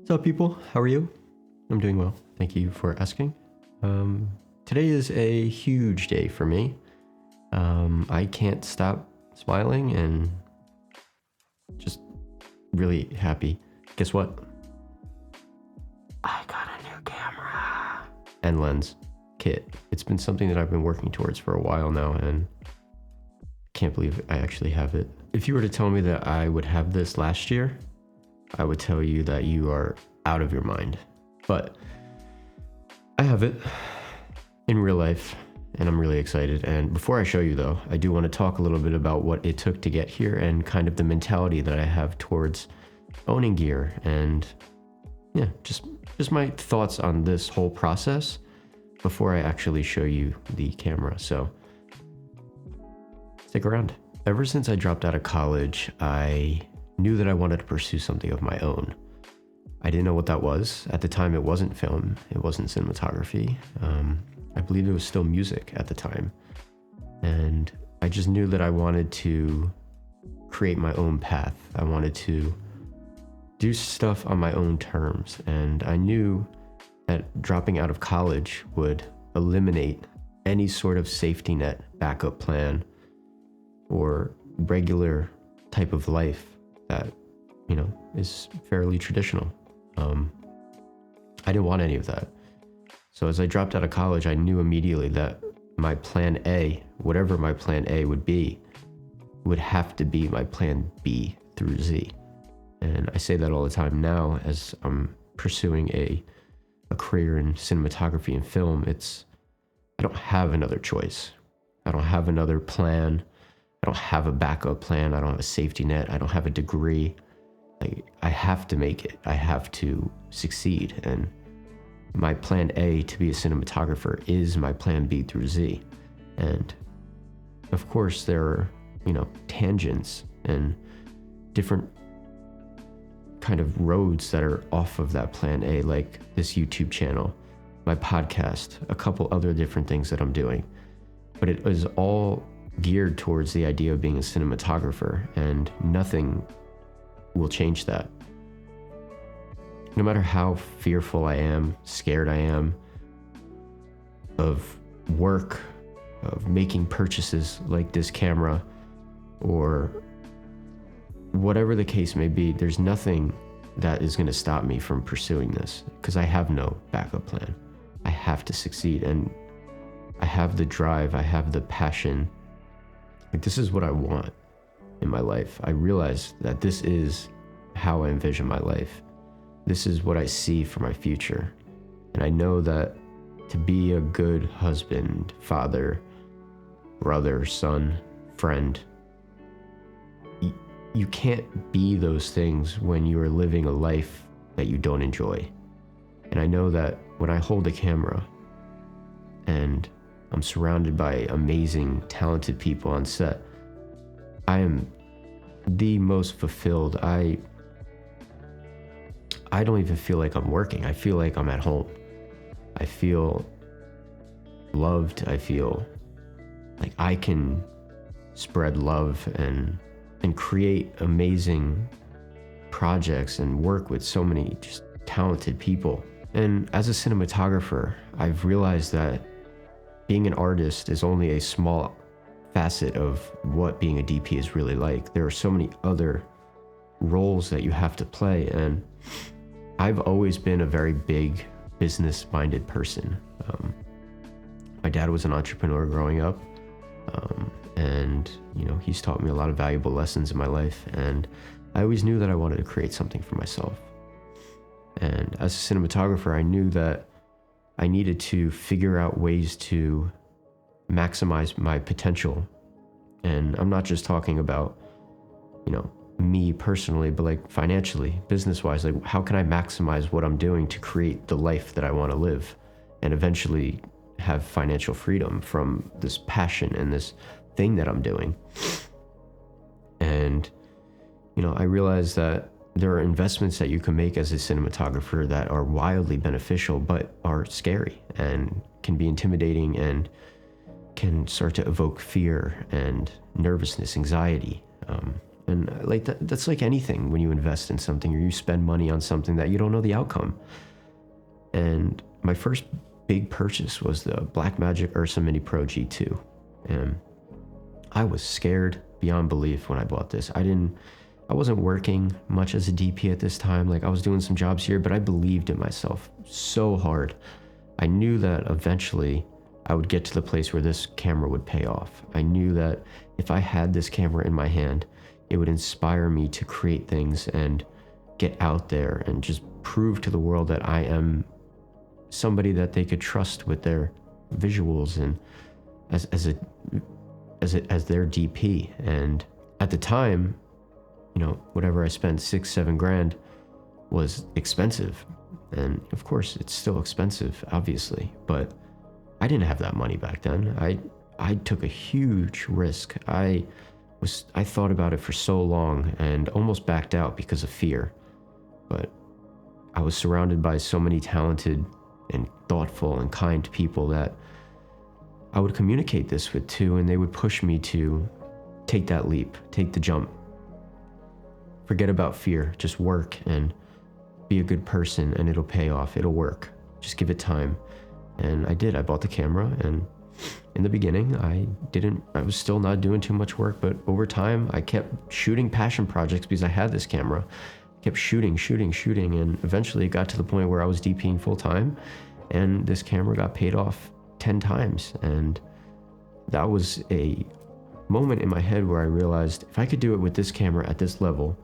What's up, people? How are you? I'm doing well. Thank you for asking. Today is a huge day for me. I can't stop smiling and just really happy. Guess what? I got a new camera and lens kit. It's been something that I've been working towards for a while now, and can't believe I actually have it. If you were to tell me that I would have this last year, I would tell you that you are out of your mind. But I have it in real life, and I'm really excited. And before I show you, though, I do want to talk a little bit about what it took to get here and kind of the mentality that I have towards owning gear, and yeah, just my thoughts on this whole process before I actually show you the camera. So stick around. Ever since I dropped out of college, I knew that I wanted to pursue something of my own. I didn't know what that was. At the time, it wasn't film. It wasn't cinematography. I believe it was still music at the time. And I just knew that I wanted to create my own path. I wanted to do stuff on my own terms. And I knew that dropping out of college would eliminate any sort of safety net, backup plan, or regular type of life that, is fairly traditional. I didn't want any of that. So as I dropped out of college, I knew immediately that my plan A, whatever my plan A would be, would have to be my plan B through Z. And I say that all the time now as I'm pursuing a career in cinematography and film. I don't have another choice. I don't have another plan. I don't have a backup plan. I don't have a safety net. I don't have a degree. I have to make it. I have to succeed. And my plan A to be a cinematographer is my plan B through Z. And of course there are, tangents and different kind of roads that are off of that plan A, like this YouTube channel, my podcast, a couple other different things that I'm doing. But it is all geared towards the idea of being a cinematographer, and nothing will change that. No matter how fearful I am, scared I am of work, of making purchases like this camera, or whatever the case may be, there's nothing that is going to stop me from pursuing this, because I have no backup plan. I have to succeed, and I have the drive, I have the passion. This is what I want in my life. I realize that this is how I envision my life. This is what I see for my future. And I know that to be a good husband, father, brother, son, friend, you can't be those things when you are living a life that you don't enjoy. And I know that when I hold a camera and I'm surrounded by amazing, talented people on set, I am the most fulfilled. I don't even feel like I'm working. I feel like I'm at home. I feel loved. I feel like I can spread love and create amazing projects and work with so many just talented people. And as a cinematographer, I've realized that being an artist is only a small facet of what being a DP is really like. There are so many other roles that you have to play, and I've always been a very big business-minded person. My dad was an entrepreneur growing up, and he's taught me a lot of valuable lessons in my life, and I always knew that I wanted to create something for myself. And as a cinematographer, I knew that I needed to figure out ways to maximize my potential. And I'm not just talking about, me personally, but like financially, business-wise, like how can I maximize what I'm doing to create the life that I want to live and eventually have financial freedom from this passion and this thing that I'm doing. And, I realized that there are investments that you can make as a cinematographer that are wildly beneficial, but are scary and can be intimidating and can start to evoke fear and nervousness, anxiety. And like that's like anything when you invest in something or you spend money on something that you don't know the outcome. And my first big purchase was the Blackmagic Ursa Mini Pro G2. And I was scared beyond belief when I bought this. I wasn't working much as a DP at this time. Like, I was doing some jobs here, but I believed in myself so hard. I knew that eventually I would get to the place where this camera would pay off. I knew that if I had this camera in my hand, it would inspire me to create things and get out there and just prove to the world that I am somebody that they could trust with their visuals and as their DP. And at the time, you know, whatever I spent, $6-7 was expensive. And of course it's still expensive, obviously, but I didn't have that money back then. I took a huge risk. I thought about it for so long and almost backed out because of fear. But I was surrounded by so many talented and thoughtful and kind people that I would communicate this with too, and they would push me to take that leap, take the jump. Forget about fear, just work and be a good person and it'll pay off, it'll work. Just give it time. And I did. I bought the camera, and in the beginning, I was still not doing too much work, but over time, I kept shooting passion projects because I had this camera. Kept shooting, and eventually it got to the point where I was DPing full time, and this camera got paid off 10 times. And that was a moment in my head where I realized, if I could do it with this camera at this level,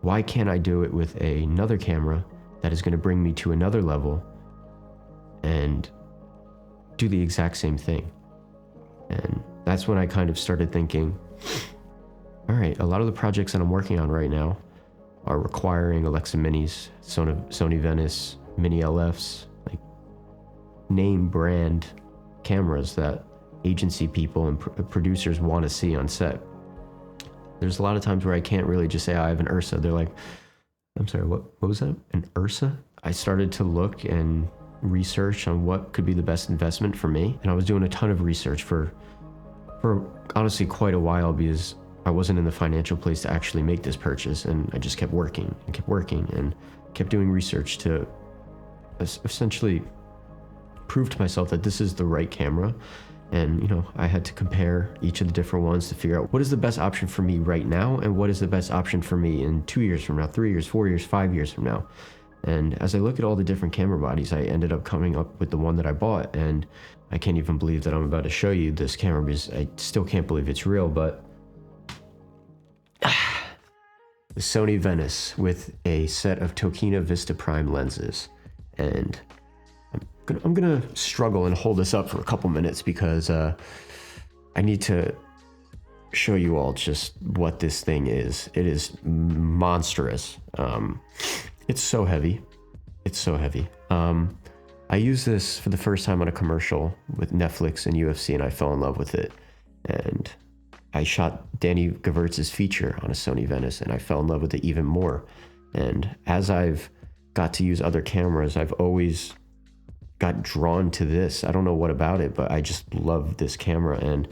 why can't I do it with another camera that is going to bring me to another level and do the exact same thing? And that's when I kind of started thinking, all right, a lot of the projects that I'm working on right now are requiring Alexa Minis, Sony Venice, Mini LFs, like name brand cameras that agency people and producers want to see on set. There's a lot of times where I can't really just say, I have an Ursa. They're like, I'm sorry, what was that? An Ursa? I started to look and research on what could be the best investment for me. And I was doing a ton of research for honestly quite a while, because I wasn't in the financial place to actually make this purchase. And I just kept working and kept doing research to essentially prove to myself that this is the right camera. And, you know, I had to compare each of the different ones to figure out what is the best option for me right now and what is the best option for me in 2 years from now, 3 years, 4 years, 5 years from now. And as I look at all the different camera bodies, I ended up coming up with the one that I bought. And I can't even believe that I'm about to show you this camera, because I still can't believe it's real. But the Sony Venice with a set of Tokina Vista Prime lenses. And I'm gonna struggle and hold this up for a couple minutes, because I need to show you all just what this thing is. It is monstrous. It's so heavy. I used this for the first time on a commercial with Netflix and UFC, and I fell in love with it. And I shot Danny Gewirtz's feature on a Sony Venice, and I fell in love with it even more. And as I've got to use other cameras, I've always got drawn to this. I don't know what about it, but I just love this camera. And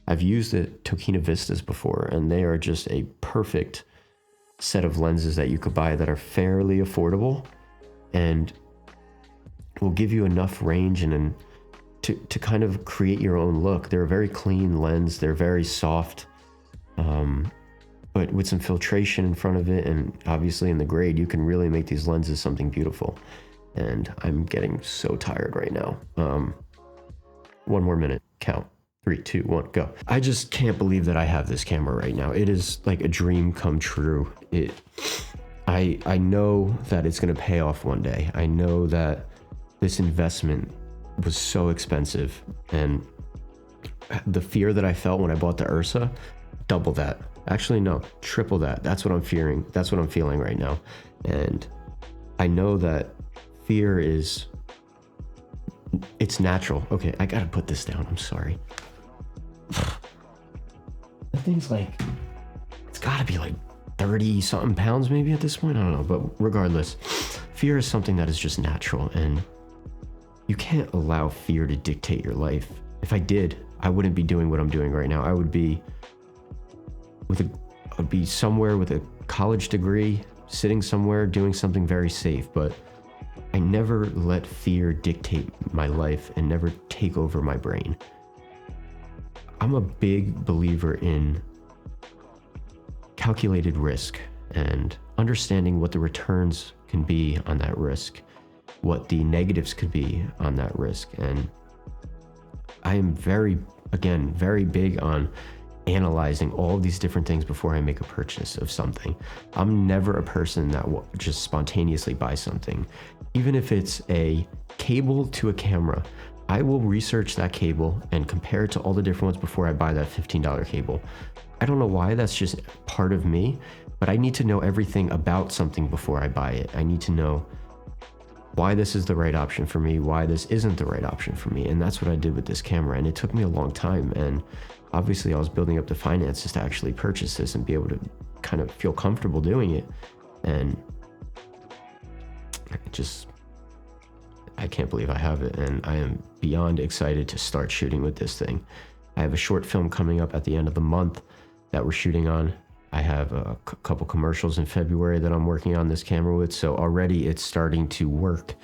I've used the Tokina Vistas before, and they are just a perfect set of lenses that you could buy that are fairly affordable and will give you enough range and to kind of create your own look. They're a very clean lens. They're very soft, but with some filtration in front of it, and obviously in the grade, you can really make these lenses something beautiful. And I'm getting so tired right now. 1 more minute, count. 3, 2, 1, go. I just can't believe that I have this camera right now. It is like a dream come true. I know that it's gonna pay off one day. I know that this investment was so expensive, and the fear that I felt when I bought the Ursa, double that. Actually, no, triple that. That's what I'm fearing. That's what I'm feeling right now. And I know that fear it's natural. Okay, I gotta put this down. I'm sorry. That thing's like, it's gotta be like 30 something pounds maybe at this point. I don't know, but regardless, fear is something that is just natural, and you can't allow fear to dictate your life. If I did, I wouldn't be doing what I'm doing right now. I would be I'd be somewhere with a college degree, sitting somewhere doing something very safe, but I never let fear dictate my life and never take over my brain. I'm a big believer in calculated risk and understanding what the returns can be on that risk, what the negatives could be on that risk. And I am very big on analyzing all of these different things before I make a purchase of something. I'm never a person that will just spontaneously buy something. Even if it's a cable to a camera, I will research that cable and compare it to all the different ones before I buy that $15 cable. I don't know why, that's just part of me, but I need to know everything about something before I buy it. I need to know why this is the right option for me, why this isn't the right option for me. And that's what I did with this camera. And it took me a long time. And obviously I was building up the finances to actually purchase this and be able to kind of feel comfortable doing it. And I can't believe I have it. And I am beyond excited to start shooting with this thing. I have a short film coming up at the end of the month that we're shooting on. I have a couple commercials in February that I'm working on this camera with. So already it's starting to work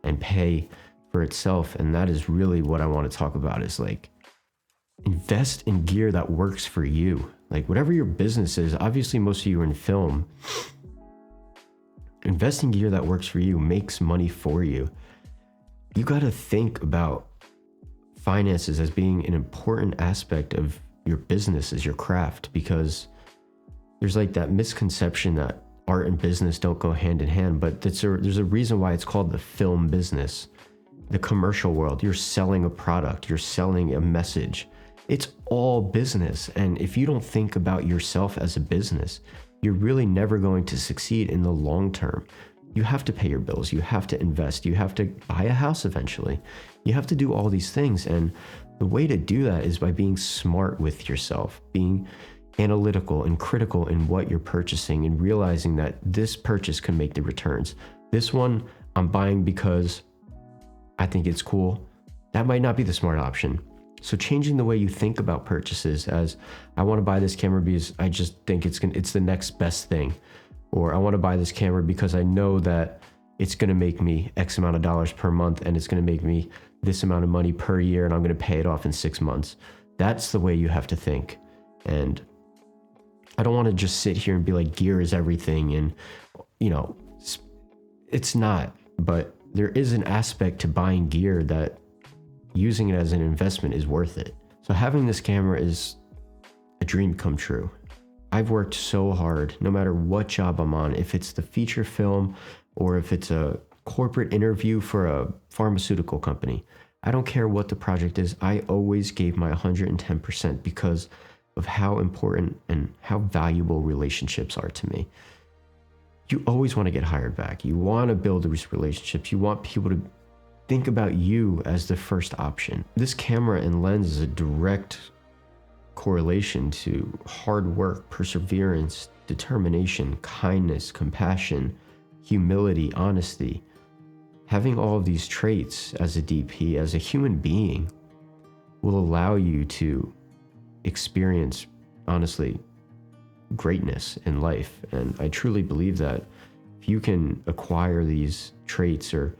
and pay for itself. And that is really what I want to talk about, is like, invest in gear that works for you. Like whatever your business is, obviously most of you are in film. Invest in gear that works for you, makes money for you. You got to think about finances as being an important aspect of your business, as your craft, because there's like that misconception that art and business don't go hand in hand, but there's a reason why it's called the film business. The commercial world, you're selling a product, you're selling a message. It's all business. And if you don't think about yourself as a business, you're really never going to succeed in the long term. You have to pay your bills, you have to invest, you have to buy a house eventually. You have to do all these things. And the way to do that is by being smart with yourself, being analytical and critical in what you're purchasing, and realizing that this purchase can make the returns. This one I'm buying because I think it's cool. That might not be the smart option. So changing the way you think about purchases, as I want to buy this camera because I just think it's the next best thing, or I want to buy this camera because I know that it's going to make me X amount of dollars per month, and it's going to make me this amount of money per year, and I'm going to pay it off in 6 months. That's the way you have to think. And I don't want to just sit here and be like, gear is everything. And, you know, it's not, but there is an aspect to buying gear that using it as an investment is worth it. So having this camera is a dream come true. I've worked so hard, no matter what job I'm on, if it's the feature film or if it's a corporate interview for a pharmaceutical company. I don't care what the project is. I always gave my 110% because of how important and how valuable relationships are to me. You always want to get hired back. You want to build these relationships. You want people to think about you as the first option. This camera and lens is a direct correlation to hard work, perseverance, determination, kindness, compassion, humility, honesty. Having all of these traits as a DP, as a human being, will allow you to experience, honestly, greatness in life. And I truly believe that if you can acquire these traits, or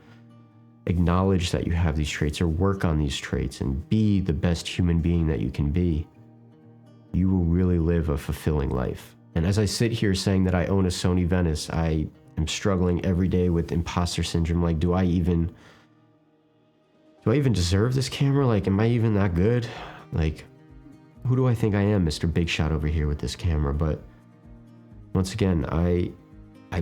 acknowledge that you have these traits, or work on these traits and be the best human being that you can be, you will really live a fulfilling life. And as I sit here saying that I own a Sony Venice, I am struggling every day with imposter syndrome. Like, do I even deserve this camera? Like, am I even that good? Like, who do I think I am, Mr. Big Shot over here with this camera? But once again, I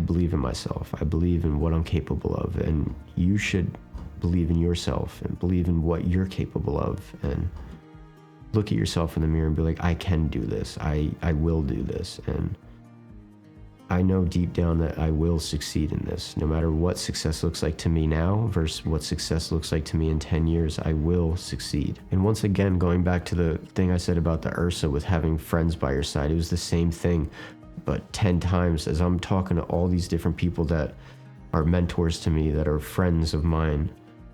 believe in myself. I believe in what I'm capable of, and you should believe in yourself and believe in what you're capable of, and look at yourself in the mirror and be like, I can do this. I will do this. And I know deep down that I will succeed in this. No matter what success looks like to me now versus what success looks like to me in 10 years, I will succeed. And once again, going back to the thing I said about the Ursa with having friends by your side, it was the same thing, but 10 times, as I'm talking to all these different people that are mentors to me, that are friends of mine,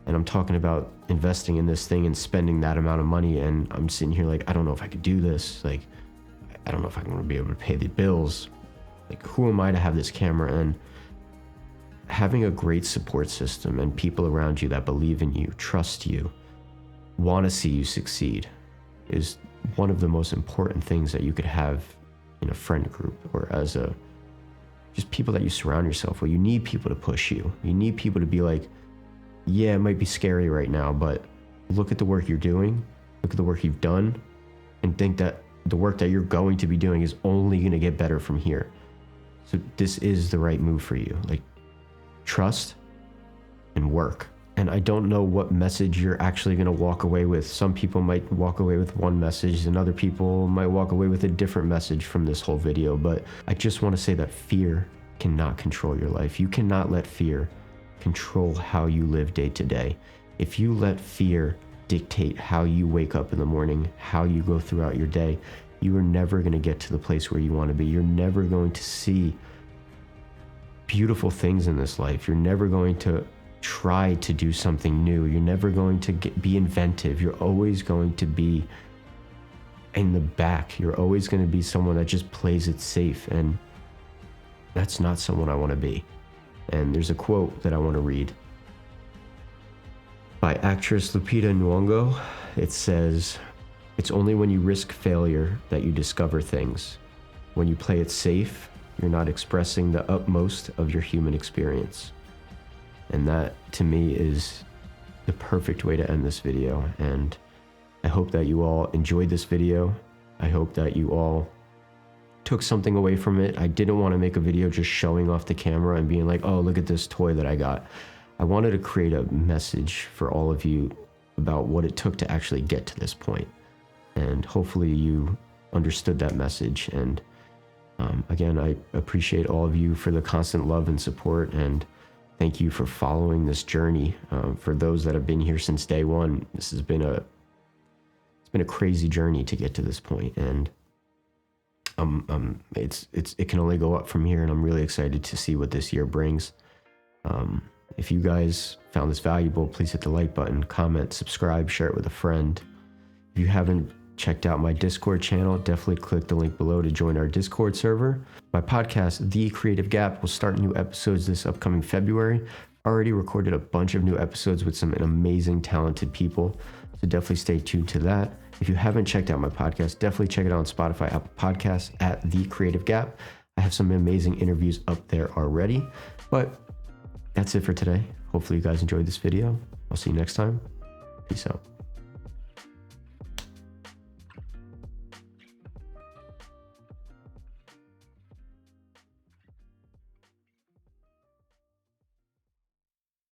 and I'm talking about investing in this thing and spending that amount of money, and I'm sitting here like, I don't know if I could do this. Like, I don't know if I'm going to be able to pay the bills. Like, who am I to have this camera? And having a great support system and people around you that believe in you, trust you, want to see you succeed is one of the most important things that you could have in a friend group or as just people that you surround yourself with. You need people to push you. You need people to be like, yeah, it might be scary right now, but look at the work you're doing, look at the work you've done, and think that the work that you're going to be doing is only going to get better from here. So this is the right move for you. Like, trust and work. And I don't know what message you're actually going to walk away with. Some people might walk away with one message and other people might walk away with a different message from this whole video. But I just want to say that fear cannot control your life. You cannot let fear control how you live day to day. If you let fear dictate how you wake up in the morning, how you go throughout your day, you are never going to get to the place where you want to be. You're never going to see beautiful things in this life. You're never going to try to do something new. You're never going to be inventive. You're always going to be in the back. You're always going to be someone that just plays it safe. And that's not someone I want to be. And there's a quote that I want to read by actress Lupita Nyong'o. It says, "It's only when you risk failure that you discover things. When you play it safe, you're not expressing the utmost of your human experience." And that, to me, is the perfect way to end this video. And I hope that you all enjoyed this video. I hope that you all took something away from it. I didn't want to make a video just showing off the camera and being like, oh, look at this toy that I got. I wanted to create a message for all of you about what it took to actually get to this point. And hopefully you understood that message. And again, I appreciate all of you for the constant love and support. And thank you for following this journey. For those that have been here since day one, this has been it's been a crazy journey to get to this point. And it can only go up from here. And I'm really excited to see what this year brings. If you guys found this valuable, please hit the like button, comment, subscribe, share it with a friend. If you haven't checked out my Discord channel, definitely click the link below to join our Discord server. My podcast, The Creative Gap, will start new episodes this upcoming February. Already recorded a bunch of new episodes with some amazing, talented people, so definitely stay tuned to that. If you haven't checked out my podcast, definitely check it out on Spotify, Apple Podcasts at The Creative Gap. I have some amazing interviews up there already, but that's it for today. Hopefully you guys enjoyed this video. I'll see you next time. Peace out.